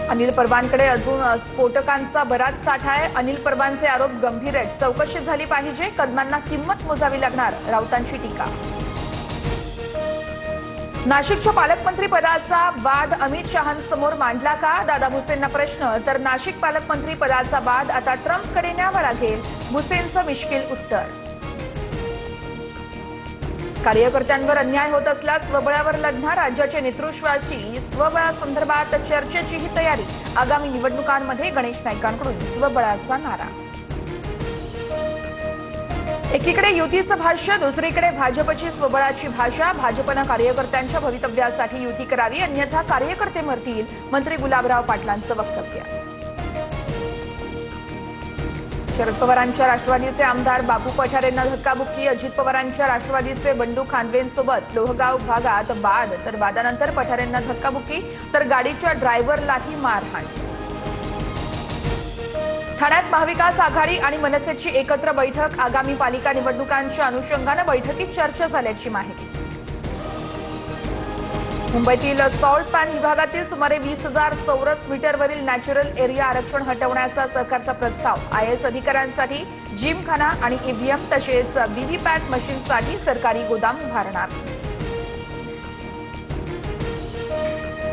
अनिल परबांकडे अजून स्फोटकांचा बराच साठा आहे। अनिल परबांचे आरोप गंभीर आहेत, चौकशी झाली पाहिजे, कदमांना किंमत मोजावी लागणार, राऊतांची टीका। नाशिकच्या पालकमंत्री पदाचा वाद अमित शहांसमोर मांडला का? दादा भुसेंना प्रश्न, तर नाशिक पालकमंत्री पदाचा वाद आता ट्रम्पकडे न्यावा लागेल, भुसेंचं मिश्किल उत्तर। कार्यकर्त्यांवर अन्याय होत असल्यास स्वबळावर लढणार, राज्याच्या नेतृत्वाशी स्वबळासंदर्भात चर्चेचीही तयारी, आगामी निवडणुकांमध्ये गणेश नाईकांकडून स्वबळाचा नारा। एकीकडे युतीचं भाष्य, दुसरीकडे भाजपची स्वबळाची भाषा, भाजपनं कार्यकर्त्यांच्या भवितव्यासाठी युती करावी, अन्यथा कार्यकर्ते मरतील, मंत्री गुलाबराव पाटलांचं वक्तव्य। शरद पवारांच्या राष्ट्रवादीचे आमदार बापू पठारेंना धक्काबुक्की, अजित पवारांच्या राष्ट्रवादीचे बंडू खानवेंसोबत लोहगाव भागात वाद, तर वादानंतर पठारेंना धक्काबुक्की, तर गाडीच्या ड्रायव्हरलाही मारहाण। ठाण्यात महाविकास आघाडी आणि मनसेची एकत्र बैठक, आगामी पालिका निवडणुकांच्या अनुषंगानं बैठकीत चर्चा झाल्याची माहिती। मुंबईतील सॉल्ट पॅन विभागातील सुमारे 20,000 चौरस मीटरवरील नॅचरल एरिया आरक्षण हटवण्याचा सरकारचा प्रस्ताव, आयएएस अधिकाऱ्यांसाठी जिमखाना आणि ईव्हीएम तसेच व्हीव्हीपॅट मशीनसाठी सरकारी गोदाम उभारणार।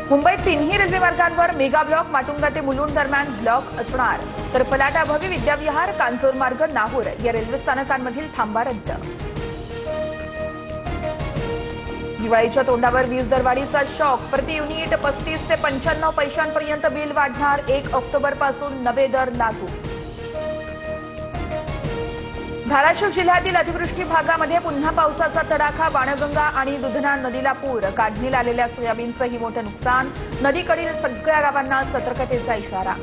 मुंबईत तिन्ही रेल्वे मार्गांवर मेगा ब्लॉक, माटुंगा ते मुलुंड दरम्यान ब्लॉक असणार, तर फलाटा भव्य विद्याविहार, कांजूर मार्ग, नाहूर या रेल्वे स्थानकांमधील थांबा रद्द। दिवाळीच्या तोंडावर वीज दरवाढीचा शॉक, प्रति युनिट 35 ते 95 पैशांपर्यंत बिल वाढणार, 1 ऑक्टोबरपासून नवे दर लागू। धाराशिव जिल्ह्यातील अतिवृष्टी भागामध्ये पुन्हा पावसाचा तडाखा, बाणगंगा आणि दुधना नदीला पूर, काढणीला आलेल्या सोयाबीनचंही मोठं नुकसान, नदीकडील सगळ्या गावांना सतर्कतेचा इशारा।